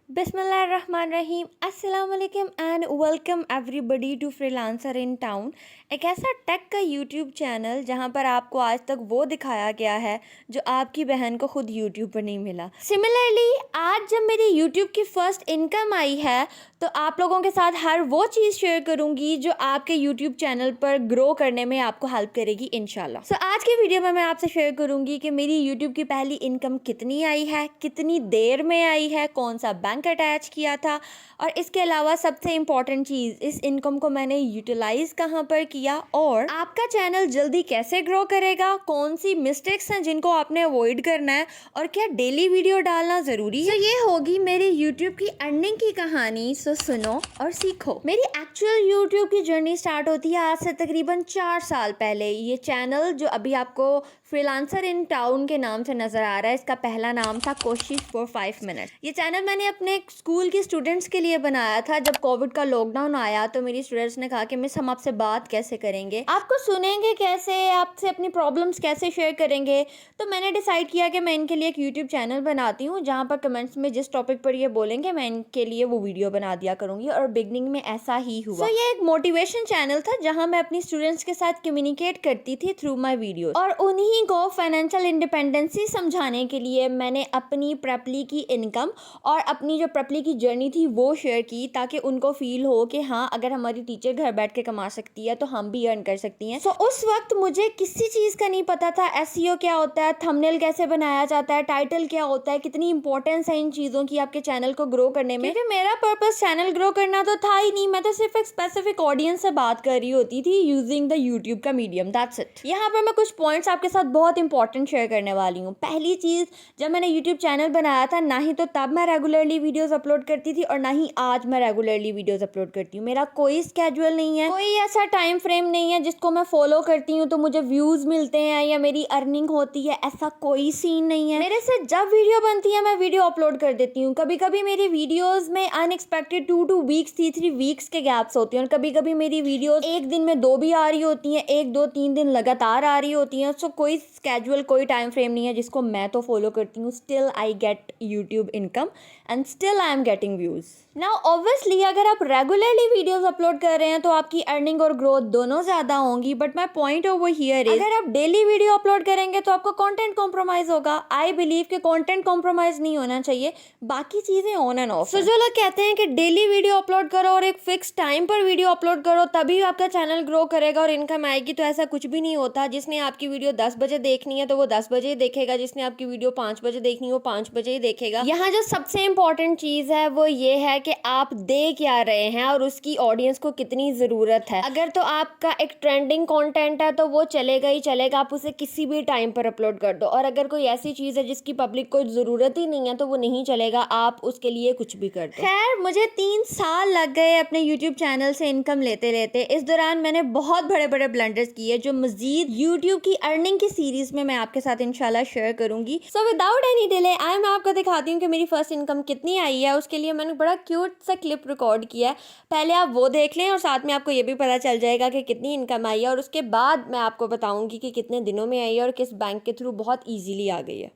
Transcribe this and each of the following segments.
बिस्मिल्लाहिर्रहमानिर्रहीम अस्सलाम वालेकुम and welcome everybody to freelancer in town. एक ऐसा टेक का यूट्यूब चैनल जहां पर आपको आज तक वो दिखाया गया है जो आपकी बहन को खुद यूट्यूब पर नहीं मिला। सिमिलरली आज जब मेरी यूट्यूब की फ़र्स्ट इनकम आई है तो आप लोगों के साथ हर वो चीज़ शेयर करूंगी जो आपके यूट्यूब चैनल पर ग्रो करने में आपको हेल्प करेगी इंशाल्लाह। सो आज की वीडियो में मैं आपसे शेयर करूंगी कि मेरी यूट्यूब की पहली इनकम कितनी आई है, कितनी देर में आई है, कौन सा बैंक अटैच किया था, और इसके अलावा सबसे इम्पॉर्टेंट चीज़ इस इनकम को मैंने यूटिलाइज कहाँ पर किया, और आपका चैनल जल्दी कैसे ग्रो करेगा, कौन सी मिस्टेक्स हैं जिनको आपने अवॉइड करना है, और क्या डेली वीडियो डालना ज़रूरी है। तो ये होगी मेरी यूट्यूब की अर्निंग की कहानी। सो सुनो और सीखो। मेरी एक्चुअल यूट्यूब की जर्नी स्टार्ट होती है आज से तकरीबन 4 साल पहले। ये चैनल जो अभी आपको फ्रीलांसर इन टाउन के नाम से नज़र आ रहा है, इसका पहला नाम था कोशिश फॉर 5 मिनट। ये चैनल मैंने अपने स्कूल की स्टूडेंट्स के लिए बनाया था। जब कोविड का लॉकडाउन आया तो मेरी स्टूडेंट्स ने कहा कि मिस हम आपसे बात कैसे करेंगे, आपको सुनेंगे कैसे, आपसे अपनी प्रॉब्लम्स कैसे शेयर करेंगे। तो मैंने डिसाइड किया कि मैं इनके लिए एक यूट्यूब चैनल बनाती हूँ जहाँ पर कमेंट्स में जिस टॉपिक पर ये बोलेंगे मैं इनके लिए वो वीडियो बना दिया करूँगी, और बिगनिंग में ऐसा ही हुआ। ये एक मोटिवेशन चैनल था जहाँ मैं अपनी स्टूडेंट्स के साथ कम्युनिकेट करती थी थ्रू माई वीडियो, और उन्हीं को फाइनेंशियल इंडिपेंडेंसी समझाने के लिए मैंने अपनी प्रेपली की इनकम और अपनी जो प्रेपली की जर्नी थी वो शेयर की, ताकि उनको फील हो कि हाँ अगर हमारी टीचर घर बैठ के कमा सकती है तो हम भी अर्न कर सकती हैं। उस वक्त मुझे किसी चीज़ का नहीं पता था। एसईओ क्या होता है, थंबनेल कैसे बनाया जाता है, टाइटल क्या होता है, कितनी इंपॉर्टेंस है इन चीज़ों की आपके चैनल को ग्रो करने में। क्योंकि मेरा पर्पस चैनल ग्रो करना तो था ही नहीं, मैं तो सिर्फ एक स्पेसिफिक ऑडियंस से बात कर रही होती थी यूजिंग द यूट्यूब का मीडियम, दैट्स इट। यहाँ पर मैं कुछ पॉइंट्स आपके साथ बहुत इंपॉर्टेंट शेयर करने वाली हूँ। पहली चीज़, जब मैंने यूट्यूब चैनल बनाया था ना ही तो तब मैं रेगुलरली वीडियोस अपलोड करती थी और ना ही आज मैं रेगुलरली वीडियोस अपलोड करती हूँ। मेरा कोई स्केड्यूल नहीं है, कोई ऐसा टाइम फ्रेम नहीं है जिसको मैं फॉलो करती हूँ तो मुझे व्यूज़ मिलते हैं या मेरी अर्निंग होती है, ऐसा कोई सीन नहीं है। मेरे से जब वीडियो बनती है मैं वीडियो अपलोड कर देती हूँ। कभी कभी मेरी वीडियोज़ में अनएक्सपेक्टेड 2 वीक्स 3 वीक्स के गैप्स होती हैं, और कभी कभी मेरी वीडियोज़ एक दिन में 2 भी आ रही होती हैं, 1 2 3 दिन लगातार आ रही होती हैं। सो कोई स्केड्यूल, कोई टाइम फ्रेम नहीं है जिसको मैं तो फॉलो करती हूँ। Still I get YouTube income and still I am getting views. Now obviously अगर आप रेगुलरली वीडियोस अपलोड कर रहे हैं तो आपकी अर्निंग और ग्रोथ दोनों ज़्यादा होंगी, but my point over here is अगर आप डेली वीडियो अपलोड करेंगे तो आपको कंटेंट कॉम्प्रोमाइज़ होगा। आई बिलीव कि कंटेंट कॉम्प्रोमाइज़ नहीं होना चाहिए, बाकी चीज़ें ऑन एंड ऑफ। सो जो लोग कहते हैं कि डेली वीडियो अपलोड करो और एक फिक्स टाइम पर वीडियो अपलोड करो तभी आपका चैनल ग्रो करेगा और इनकम आएगी, तो ऐसा कुछ भी नहीं होता। जिसने आपकी वीडियो 10 बजे देखनी है तो वो 10 बजे ही देखेगा, जिसने आपकी वीडियो 5 बजे देखनी है वो 5 बजे ही देखेगा। यहाँ जो सबसे इंपॉर्टेंट चीज़ है वो ये है कि आप दे क्या रहे हैं और उसकी ऑडियंस को कितनी ज़रूरत है। अगर तो आपका एक ट्रेंडिंग कंटेंट है तो वो चलेगा ही चलेगा, आप उसे किसी भी टाइम पर अपलोड कर दो, और अगर कोई ऐसी चीज़ है जिसकी पब्लिक को ज़रूरत ही नहीं है तो वो नहीं चलेगा, आप उसके लिए कुछ भी कर दो। खैर मुझे 3 साल लग गए अपने यूट्यूब चैनल से इनकम लेते लेते। इस दौरान मैंने बहुत बड़े बड़े ब्लंडर्स किए जो मज़ीद यूट्यूब की अर्निंग की सीरीज़ में मैं आपके साथ इंशाल्लाह शेयर करूँगी। सो विदाउट एनी डिले मैं आपको दिखाती हूँ कि मेरी फर्स्ट इनकम कितनी आई है। उसके लिए मैंने बड़ा क्यूट सा क्लिप रिकॉर्ड किया है, पहले आप वो देख लें और साथ में आपको ये भी पता चल जाएगा कि कितनी इनकम आई है, और उसके बाद मैं आपको बताऊंगी कि कितने दिनों में आई है और किस बैंक के थ्रू बहुत इजीली आ गई है।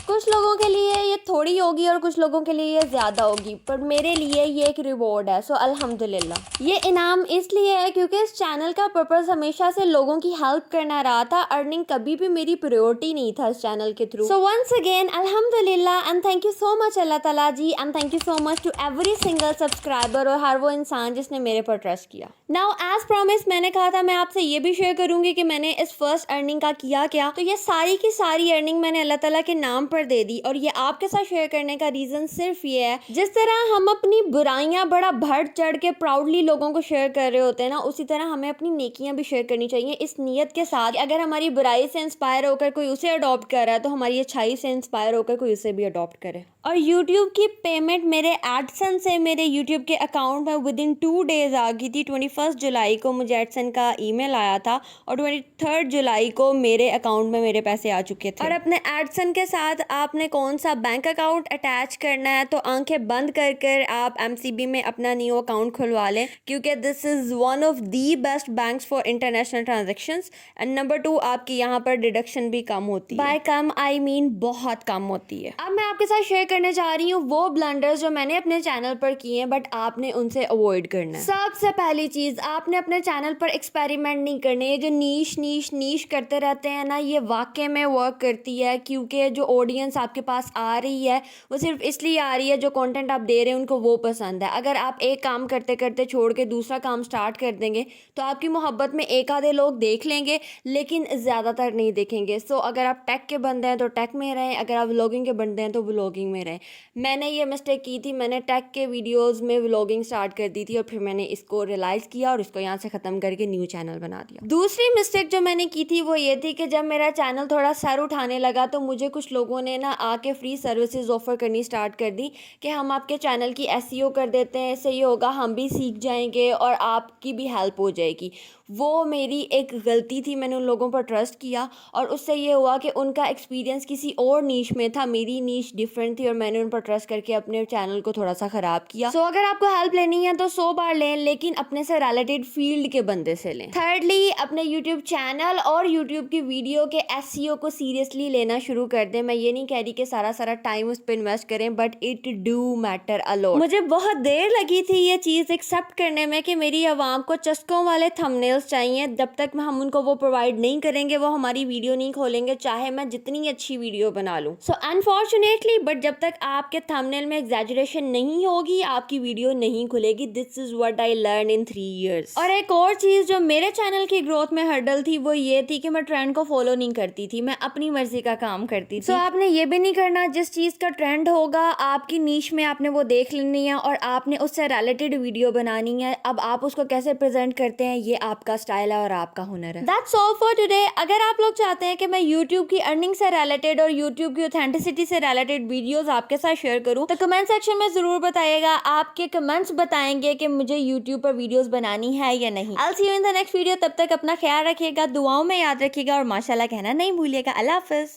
कुछ लोगों के लिए ये थोड़ी होगी और कुछ लोगों के लिए ये ज़्यादा होगी, पर मेरे लिए ये एक रिवॉर्ड है। सो अल्हम्दुलिल्लाह। ये इनाम इसलिए है क्योंकि इस चैनल का पर्पस हमेशा से लोगों की हेल्प करना रहा था। अर्निंग कभी भी मेरी प्रायोरिटी नहीं था इस चैनल के थ्रू। सो वंस अगेन अल्हम्दुलिल्लाह and thank you so much Allah ताला ji, and thank you so much to every single subscriber और हर वो इंसान जिसने मेरे पर ट्रस्ट किया। नाउ एज प्रॉमिस मैंने कहा था मैं आपसे ये भी शेयर करूँगी कि मैंने इस फर्स्ट अर्निंग का किया क्या। तो ये सारी की सारी अर्निंग मैंने अल्लाह ताला के नाम पर दे दी, और ये आपके साथ शेयर करने का रीज़न सिर्फ ये है, जिस तरह हम अपनी बुराइयां बड़ा बढ़ चढ़ के प्राउडली लोगों को शेयर कर रहे होते हैं ना, उसी तरह हमें अपनी नेकियां भी शेयर करनी चाहिए, इस नीयत के साथ कि अगर हमारी बुराई से इंस्पायर होकर कोई उसे अडॉप्ट कर रहा है तो हमारी अच्छाई से इंस्पायर होकर कोई उसे भी अडॉप्ट करे। और यूट्यूब की पेमेंट मेरे एडसन से मेरे यूट्यूब के अकाउंट में विद इन 2 डेज़ आ गई थी। 21 जुलाई को मुझे एडसन का ईमेल आया था और 23 जुलाई को मेरे अकाउंट में मेरे पैसे आ चुके थे। और अपने एडसन के साथ आपने कौन सा बैंक अकाउंट अटैच करना है तो आंखें बंद कर कर आप एमसीबी में अपना न्यू अकाउंट खुलवा लें, क्योंकि this is one of the best banks for international transactions. And number 2, आपकी यहाँ पर डिडक्शन भी कम होती है। बाय कम आई मीन बहुत कम होती है। अब मैं आपके साथ शेयर करने जा रही हूँ वो ब्लंडर्स जो मैंने अपने चैनल पर किए हैं बट आपने उनसे अवॉइड करना है। सबसे पहली चीज़, आपने अपने चैनल पर एक्सपेरिमेंट नहीं करने। ये जो नीश करते रहते हैं ना, ये वाकई में वर्क करती है, क्योंकि जो ऑडियंस आपके पास आ रही है वो सिर्फ इसलिए आ रही है जो कंटेंट आप दे रहे हैं उनको वो पसंद है। अगर आप एक काम करते करते छोड़ के दूसरा काम स्टार्ट कर देंगे तो आपकी मोहब्बत में एक आधे लोग देख लेंगे लेकिन ज़्यादातर नहीं देखेंगे। सो अगर आप टेक के बंदे हैं तो टेक में रहें, अगर आप व्लॉगिंग के बंदे हैं तो व्लॉगिंग में रहें। मैंने ये मिस्टेक की थी, मैंने टेक के वीडियोस में व्लॉगिंग स्टार्ट कर दी थी और फिर मैंने इसको रियलाइज़ किया और इसको यहाँ से ख़त्म करके न्यू चैनल बना दिया। दूसरी मिस्टेक जो मैंने की थी वो ये थी कि जब मेरा चैनल थोड़ा सर उठाने लगा तो मुझे कुछ लोगों ने ना आके फ्री सर्विसेज ऑफ़र करनी स्टार्ट कर दी कि हम आपके चैनल की एसईओ कर देते हैं, इससे ये होगा हम भी सीख जाएंगे और आपकी भी हेल्प हो जाएगी। वो मेरी एक गलती थी, मैंने उन लोगों पर ट्रस्ट किया और उससे ये हुआ कि उनका एक्सपीरियंस किसी और नीश में था, मेरी नीश डिफरेंट थी और मैंने उन पर ट्रस्ट करके अपने चैनल को थोड़ा सा ख़राब किया। सो अगर आपको हेल्प लेनी है तो 100 बार लें, लेकिन अपने से रिलेटेड फील्ड के बंदे से लें। थर्डली, अपने यूट्यूब चैनल और यूट्यूब की वीडियो के एसईओ को सीरियसली लेना शुरू कर दें। मैं ये नहीं कह रही कि सारा टाइम उस पर इन्वेस्ट करें, but it do matter a lot. मुझे बहुत देर लगी थी ये चीज़ एक्सेप्ट करने में कि मेरी आवाम को चस्कों वाले थंबनेल्स चाहिए। जब तक हम उनको वो प्रोवाइड नहीं करेंगे वो हमारी वीडियो नहीं खोलेंगे, चाहे मैं जितनी अच्छी वीडियो बना लूँ। सो अनफॉर्चुनेटली, बट जब तक आपके थंबनेल में एग्जैजरेशन नहीं होगी आपकी वीडियो नहीं खुलेगी। This is what I learn in 3 years। और एक और चीज़ जो मेरे चैनल की ग्रोथ में हर्डल थी वो ये थी कि मैं ट्रेंड को फॉलो नहीं करती थी, मैं अपनी मर्जी का काम करती थी। सो आपने ये भी नहीं करना, जिस चीज़ का ट्रेंड होगा आपकी नीश में आपने वो देख लेनी है और आपने उससे रिलेटेड वीडियो बनानी है। अब आप उसको कैसे प्रेजेंट करते हैं ये आपका स्टाइल है और आपका हुनर है। That's all for today। अगर आप लोग चाहते हैं कि मैं YouTube की अर्निंग से रिलेटेड और YouTube की ऑथेंटिसिटी से रिलेटेड वीडियोस आपके साथ शेयर करूं तो कमेंट सेक्शन में जरूर बताइएगा। आपके कमेंट्स बताएंगे कि मुझे YouTube पर वीडियोस बनानी है या नहीं। I'll see you in the next video। तब तक अपना ख्याल रखिएगा, दुआओं में याद रखिएगा और माशाल्लाह कहना नहीं भूलिएगा। अल्लाह हाफिज।